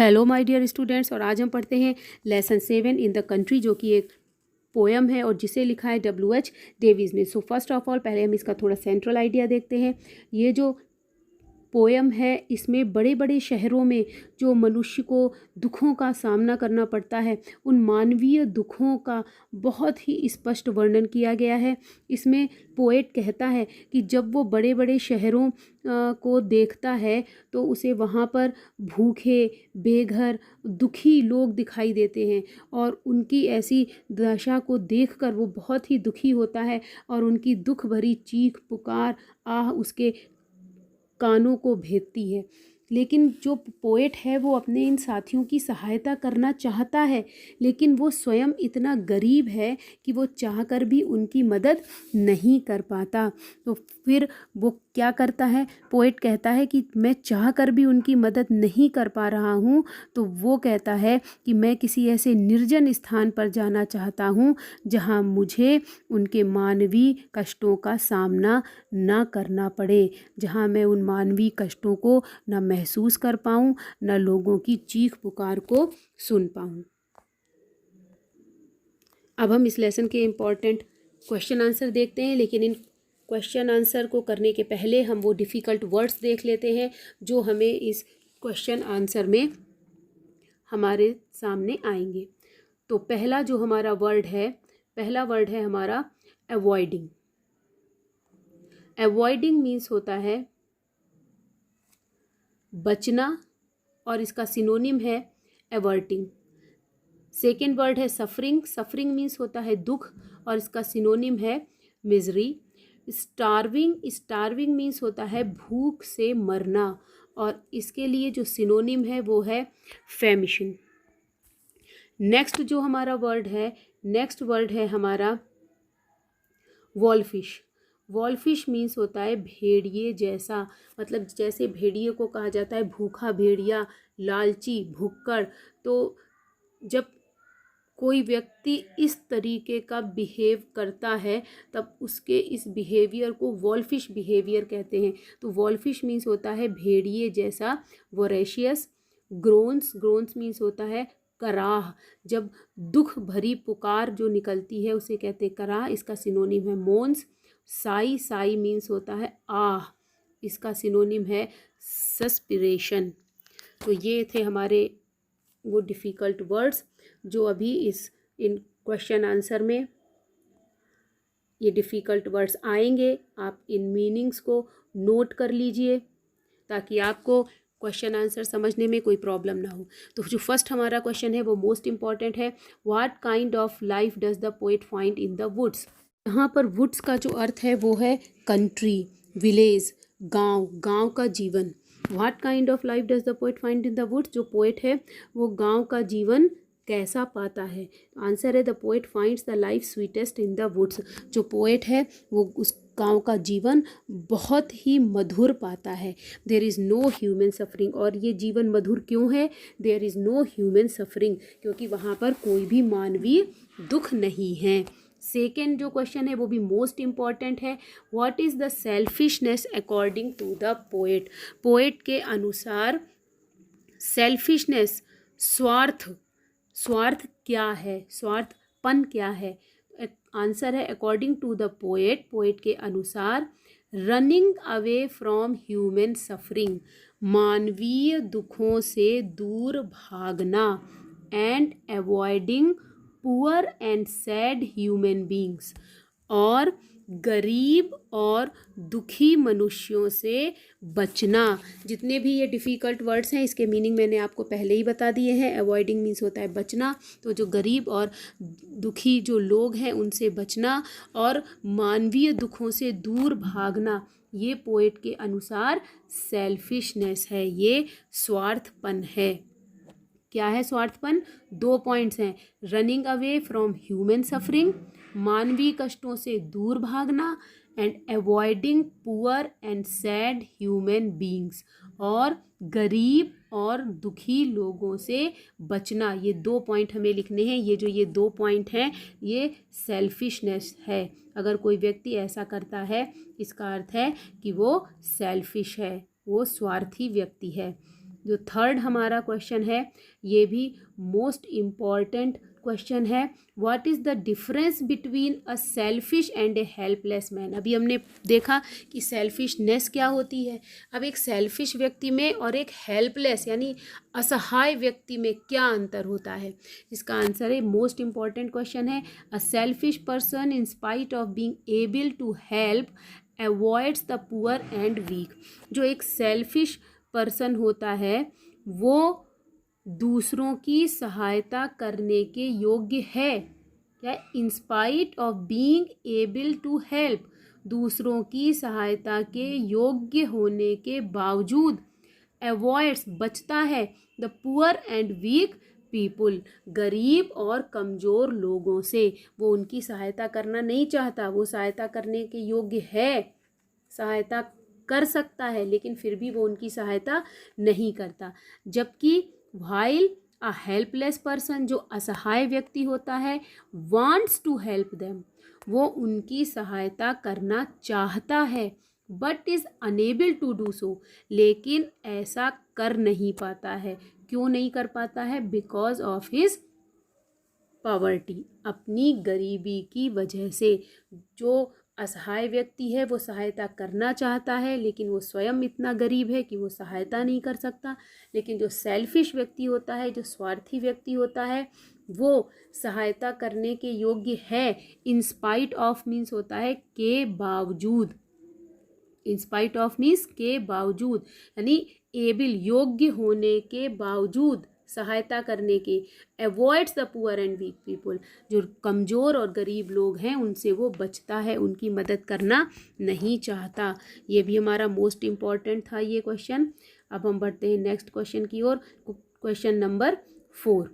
Hello my dear students, और आज हम पढ़ते हैं लेसन 7 इन द कंट्री, जो कि एक पोएम है और जिसे लिखा है W.H. डेविस ने। सो फर्स्ट ऑफ ऑल पहले हम इसका थोड़ा सेंट्रल आइडिया देखते हैं। ये जो पोएम है इसमें बड़े बड़े शहरों में जो मनुष्य को दुखों का सामना करना पड़ता है, उन मानवीय दुखों का बहुत ही स्पष्ट वर्णन किया गया है। इसमें पोएट कहता है कि जब वो बड़े बड़े शहरों को देखता है तो उसे वहाँ पर भूखे, बेघर, दुखी लोग दिखाई देते हैं और उनकी ऐसी दशा को देखकर वो बहुत ही दुखी होता है और उनकी दुख भरी चीख पुकार आह उसके कानों को भेदती है। लेकिन जो पोएट है वो अपने इन साथियों की सहायता करना चाहता है, लेकिन वो स्वयं इतना गरीब है कि वो चाहकर भी उनकी मदद नहीं कर पाता। तो फिर वो क्या करता है? पोएट कहता है कि मैं चाहकर भी उनकी मदद नहीं कर पा रहा हूँ, तो वो कहता है कि मैं किसी ऐसे निर्जन स्थान पर जाना चाहता हूँ जहाँ मुझे उनके मानवीय कष्टों का सामना न करना पड़े, जहाँ मैं उन मानवीय कष्टों को न महसूस कर पाऊँ, न लोगों की चीख पुकार को सुन पाऊँ। अब हम इस लेसन के इम्पॉर्टेंट क्वेश्चन आंसर देखते हैं, लेकिन इन क्वेश्चन आंसर को करने के पहले हम वो डिफ़िकल्ट वर्ड्स देख लेते हैं जो हमें इस क्वेश्चन आंसर में हमारे सामने आएंगे। तो पहला जो हमारा वर्ड है, पहला वर्ड है हमारा अवॉइडिंग। अवॉइडिंग मीन्स होता है बचना और इसका सिनोनिम है एवर्टिंग। सेकेंड वर्ड है सफरिंग। सफरिंग मीन्स होता है दुख और इसका सिनोनिम है मिजरी। स्टार्विंग, स्टार्विंग मीन्स होता है भूख से मरना और इसके लिए जो सिनोनिम है वो है फेमिशन। नेक्स्ट जो हमारा वर्ड है, नेक्स्ट वर्ड है हमारा वॉलफिश। वॉलफिश मीन्स होता है भेड़िए जैसा, मतलब जैसे भेड़िए को कहा जाता है भूखा भेड़िया, लालची, भुक्कड़। तो जब कोई व्यक्ति इस तरीके का बिहेव करता है तब उसके इस बिहेवियर को वॉलफिश बिहेवियर कहते हैं। तो वॉलफिश मीन्स होता है भेड़िए जैसा। वोरेशियस। ग्रोन्स, ग्रोन्स मीन्स होता है कराह। जब दुख भरी पुकार जो निकलती है उसे कहते हैं कराह, इसका सिनोनिम है मोन्स। साई, साई मीन्स होता है आह, इसका सिनोनिम है सस्पिरेशन। तो ये थे हमारे वो डिफ़िकल्ट वर्ड्स जो अभी इन क्वेश्चन आंसर में ये डिफ़िकल्ट वर्ड्स आएंगे। आप इन मीनिंग्स को नोट कर लीजिए ताकि आपको क्वेश्चन आंसर समझने में कोई प्रॉब्लम ना हो। तो जो फर्स्ट हमारा क्वेश्चन है वो मोस्ट इम्पॉर्टेंट है। What kind of life does the poet find in the woods. यहाँ पर वुड्स का जो अर्थ है वो है कंट्री, विलेज, गांव, गांव का जीवन। What kind of life does the poet find in the woods, जो पोएट है वो गांव का जीवन कैसा पाता है। आंसर है the poet finds the life sweetest in the woods. जो पोएट है वो उस गांव का जीवन बहुत ही मधुर पाता है। There is no human suffering, और ये जीवन मधुर क्यों है? There is no human suffering, क्योंकि वहाँ पर कोई भी मानवीय दुख नहीं है। सेकेंड जो क्वेश्चन है वो भी मोस्ट इम्पॉर्टेंट है। What is the selfishness according to the poet. Poet के अनुसार सेल्फिशनेस, स्वार्थ, स्वार्थ क्या है, स्वार्थपन क्या है? आंसर है according to the poet, poet के अनुसार running away from human suffering, मानवीय दुखों से दूर भागना, and avoiding poor and sad human beings, और गरीब और दुखी मनुष्यों से बचना। जितने भी ये डिफ़िकल्ट वर्ड्स हैं इसके मीनिंग मैंने आपको पहले ही बता दिए हैं। अवॉइडिंग मीन्स होता है बचना, तो जो गरीब और दुखी जो लोग हैं उनसे बचना, और मानवीय दुखों से दूर भागना, ये पोएट के अनुसार सेल्फिशनेस है, ये स्वार्थपन है। क्या है स्वार्थपन? 2 पॉइंट्स हैं, running away from human suffering, मानवीय कष्टों से दूर भागना, and avoiding poor and sad human beings, और गरीब और दुखी लोगों से बचना। ये 2 पॉइंट हमें लिखने हैं। ये 2 पॉइंट हैं ये सेल्फिशनेस है। अगर कोई व्यक्ति ऐसा करता है इसका अर्थ है कि वो सेल्फिश है, वो स्वार्थी व्यक्ति है। जो थर्ड हमारा क्वेश्चन है ये भी मोस्ट इम्पॉर्टेंट क्वेश्चन है। What is the difference between a selfish and A helpless man. अभी हमने देखा कि सेल्फिशनेस क्या होती है। अब एक सेल्फिश व्यक्ति में और एक हेल्पलेस यानी असहाय व्यक्ति में क्या अंतर होता है। इसका आंसर है, मोस्ट इम्पॉर्टेंट क्वेश्चन है, a selfish person in spite of being able to help avoids the poor and weak. जो एक सेल्फिश पर्सन होता है वो दूसरों की सहायता करने के योग्य है। क्या, in spite of being able to help, दूसरों की सहायता के योग्य होने के बावजूद, अवॉइड्स बचता है, the poor and weak people, गरीब और कमज़ोर लोगों से। वो उनकी सहायता करना नहीं चाहता, वो सहायता करने के योग्य है, सहायता कर सकता है, लेकिन फिर भी वो उनकी सहायता नहीं करता। जबकि व्हाइल अ हेल्पलेस पर्सन, जो असहाय व्यक्ति होता है, वांट्स टू हेल्प देम, वो उनकी सहायता करना चाहता है, but is unable to do so, लेकिन ऐसा कर नहीं पाता है। क्यों नहीं कर पाता है? बिकॉज ऑफ हिज पॉवर्टी, अपनी गरीबी की वजह से। जो असहाय व्यक्ति है वो सहायता करना चाहता है, लेकिन वो स्वयं इतना गरीब है कि वो सहायता नहीं कर सकता। लेकिन जो सेल्फिश व्यक्ति होता है, जो स्वार्थी व्यक्ति होता है, वो सहायता करने के योग्य है। इन स्पाइट ऑफ मीन्स होता है के बावजूद, इन स्पाइट ऑफ मीन्स के बावजूद, यानी एबल योग्य होने के बावजूद सहायता करने के। Avoids the poor and weak people, जो कमज़ोर और गरीब लोग हैं उनसे वो बचता है, उनकी मदद करना नहीं चाहता। ये भी हमारा मोस्ट इम्पॉर्टेंट था ये क्वेश्चन। अब हम बढ़ते हैं नेक्स्ट क्वेश्चन की ओर। Question number 4।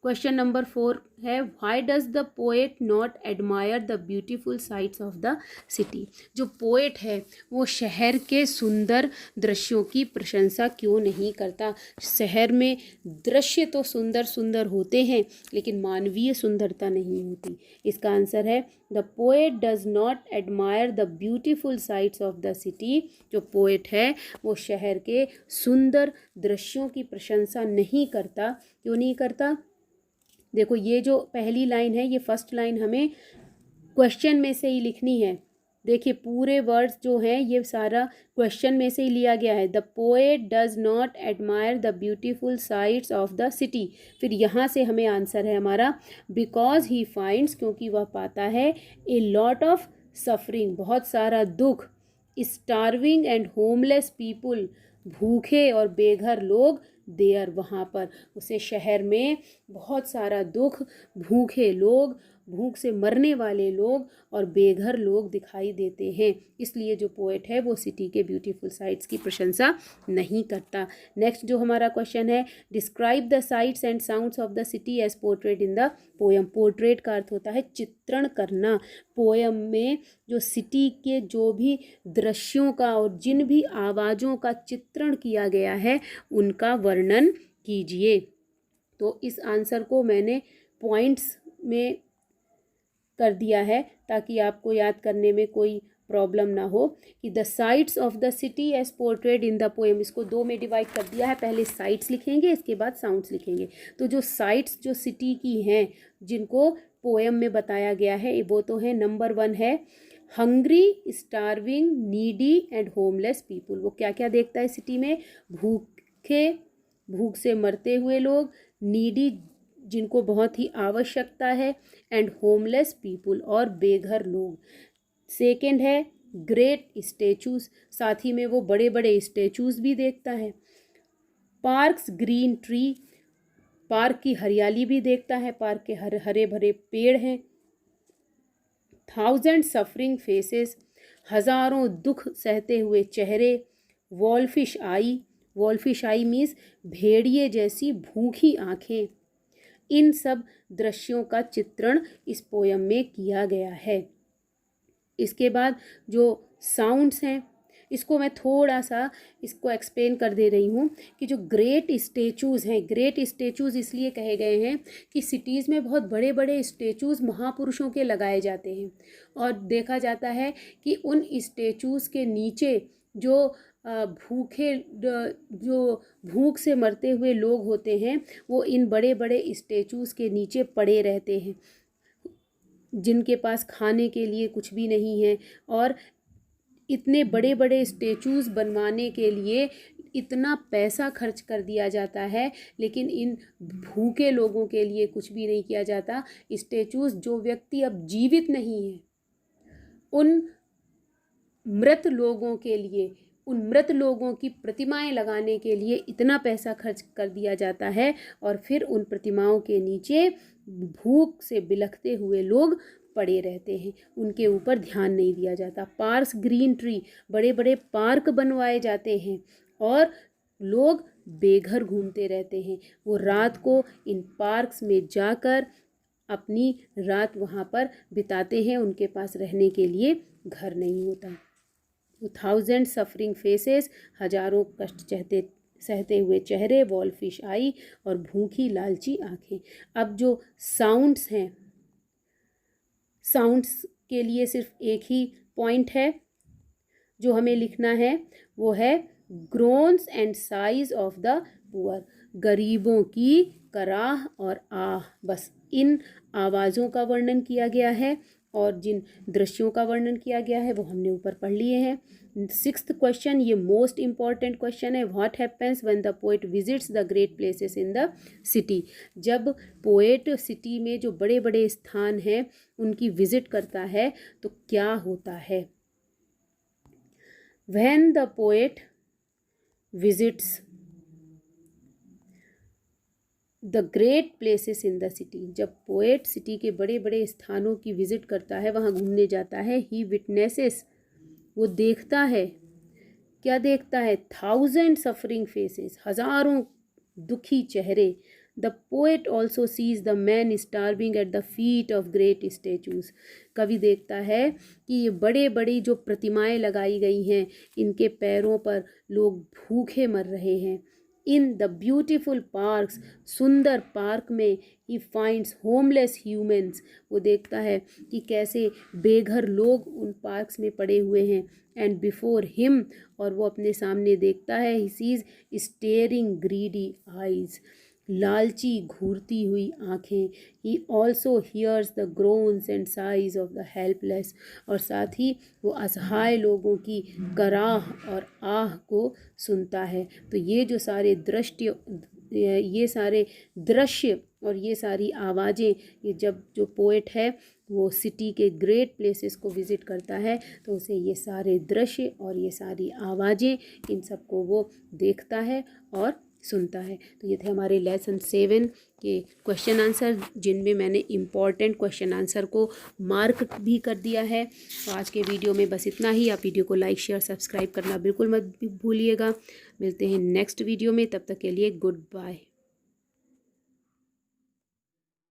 क्वेश्चन नंबर 4 है, why does the poet not admire the beautiful sights of the city. जो पोएट है वो शहर के सुंदर दृश्यों की प्रशंसा क्यों नहीं करता। शहर में दृश्य तो सुंदर सुंदर होते हैं, लेकिन मानवीय सुंदरता नहीं होती। इसका आंसर है, the poet does not admire the beautiful sights of the city. जो पोएट है वो शहर के सुंदर दृश्यों की प्रशंसा नहीं करता। क्यों नहीं करता? देखो, ये जो पहली लाइन है, ये फर्स्ट लाइन हमें क्वेश्चन में से ही लिखनी है। देखिए, पूरे वर्ड्स जो हैं ये सारा क्वेश्चन में से ही लिया गया है। The poet does not admire the beautiful sights of the city. फिर यहाँ से हमें आंसर है हमारा, बिकॉज ही फाइंड्स, क्योंकि वह पाता है, ए लॉट ऑफ सफरिंग, बहुत सारा दुख, स्टार्विंग एंड होमलेस पीपुल, भूखे और बेघर लोग, देयर, वहाँ पर उसे शहर में बहुत सारा दुख, भूखे लोग, भूख से मरने वाले लोग और बेघर लोग दिखाई देते हैं। इसलिए जो पोएट है वो सिटी के ब्यूटीफुल साइट्स की प्रशंसा नहीं करता। नेक्स्ट जो हमारा क्वेश्चन है, describe the sights and sounds of the city as portrait in the poem. Portrait का अर्थ होता है चित्रण करना। पोएम में जो सिटी के जो भी दृश्यों का और जिन भी आवाज़ों का चित्रण किया गया है उनका वर्णन कीजिए। तो इस आंसर को मैंने पॉइंट्स में कर दिया है ताकि आपको याद करने में कोई प्रॉब्लम ना हो। कि the sights of the city as portrait in the poem, इसको दो में डिवाइड कर दिया है। पहले साइट्स लिखेंगे, इसके बाद साउंड्स लिखेंगे। तो जो साइट्स जो सिटी की हैं जिनको पोएम में बताया गया है वो तो है, नंबर 1 है hungry, starving, needy and homeless people. वो क्या क्या देखता है सिटी में? भूखे, भूख से मरते हुए लोग, नीडी जिनको बहुत ही आवश्यकता है, एंड होमलेस पीपुल और बेघर लोग। सेकेंड है ग्रेट स्टेचूज, साथ ही में वो बड़े बड़े स्टेचूज भी देखता है। पार्क्स, ग्रीन ट्री, पार्क की हरियाली भी देखता है, पार्क के हरे भरे पेड़ हैं। थाउजेंड सफरिंग फेसेस, हजारों दुख सहते हुए चेहरे। वॉलफिश आई, वॉलफिश आई मीन्स भेड़िए जैसी भूखी आंखें। इन सब दृश्यों का चित्रण इस पोयम में किया गया है। इसके बाद जो साउंड्स हैं इसको मैं थोड़ा सा इसको एक्सप्लेन कर दे रही हूँ कि जो ग्रेट स्टेचूज़ हैं, ग्रेट स्टेचूज़ इसलिए कहे गए हैं कि सिटीज़ में बहुत बड़े बड़े स्टेचूज़ महापुरुषों के लगाए जाते हैं और देखा जाता है कि उन स्टेचूज़ के नीचे जो जो भूख से मरते हुए लोग होते हैं वो इन बड़े बड़े स्टेचूज़ के नीचे पड़े रहते हैं, जिनके पास खाने के लिए कुछ भी नहीं है। और इतने बड़े बड़े स्टेचूज़ बनवाने के लिए इतना पैसा खर्च कर दिया जाता है, लेकिन इन भूखे लोगों के लिए कुछ भी नहीं किया जाता। स्टेचूज़, जो व्यक्ति अब जीवित नहीं है, उन मृत लोगों के लिए, उन मृत लोगों की प्रतिमाएं लगाने के लिए इतना पैसा खर्च कर दिया जाता है, और फिर उन प्रतिमाओं के नीचे भूख से बिलखते हुए लोग पड़े रहते हैं, उनके ऊपर ध्यान नहीं दिया जाता। पार्क्स, ग्रीन ट्री, बड़े बड़े पार्क बनवाए जाते हैं और लोग बेघर घूमते रहते हैं। वो रात को इन पार्क्स में जाकर अपनी रात वहाँ पर बिताते हैं, उनके पास रहने के लिए घर नहीं होता। 1000 सफरिंग फेसेस, हजारों कष्ट सहते हुए चेहरे, वॉलफिश आई और भूखी लालची आंखें। अब जो साउंड्स हैं, साउंड्स के लिए सिर्फ एक ही पॉइंट है जो हमें लिखना है, वो है groans and sighs of the poor, गरीबों की कराह और आह। बस इन आवाज़ों का वर्णन किया गया है और जिन दृश्यों का वर्णन किया गया है वो हमने ऊपर पढ़ लिए हैं। 6th क्वेश्चन, ये मोस्ट इम्पॉर्टेंट क्वेश्चन है। What happens when the poet visits the great places in the city. जब पोएट सिटी में जो बड़े बड़े स्थान हैं उनकी विजिट करता है तो क्या होता है। When the poet visits the great places in the city, जब पोएट सिटी के बड़े बड़े स्थानों की विजिट करता है, वहाँ घूमने जाता है, ही विटनेसेस, वो देखता है, क्या देखता है, 1000 सफरिंग फेसेस, हजारों दुखी चेहरे। The poet also sees the man starving at the feet of great statues. कवि देखता है कि ये बड़े बड़ी जो प्रतिमाएं लगाई गई हैं, इनके पैरों पर लोग भूखे मर रहे हैं। इन द ब्यूटिफुल पार्क्स, सुंदर पार्क में, ही फाइंड्स होमलेस ह्यूमन्स, वो देखता है कि कैसे बेघर लोग उन पार्क्स में पड़े हुए हैं। एंड बिफोर हिम, और वो अपने सामने देखता है, he sees staring greedy eyes, लालची घूरती हुई आँखें। He also hears the groans and sighs of the helpless, और साथ ही वो असहाय लोगों की कराह और आह को सुनता है। तो ये जो सारे दृश्य और ये सारी आवाज़ें, ये जब जो पोएट है वो सिटी के ग्रेट प्लेसेस को विज़िट करता है तो उसे ये सारे दृश्य और ये सारी आवाज़ें, इन सबको वो देखता है और सुनता है। तो ये थे हमारे लेसन 7 के क्वेश्चन आंसर, जिनमें मैंने इम्पॉर्टेंट क्वेश्चन आंसर को मार्क भी कर दिया है। तो आज के वीडियो में बस इतना ही। आप वीडियो को लाइक, शेयर, सब्सक्राइब करना बिल्कुल मत भूलिएगा। मिलते हैं नेक्स्ट वीडियो में, तब तक के लिए गुड बाय।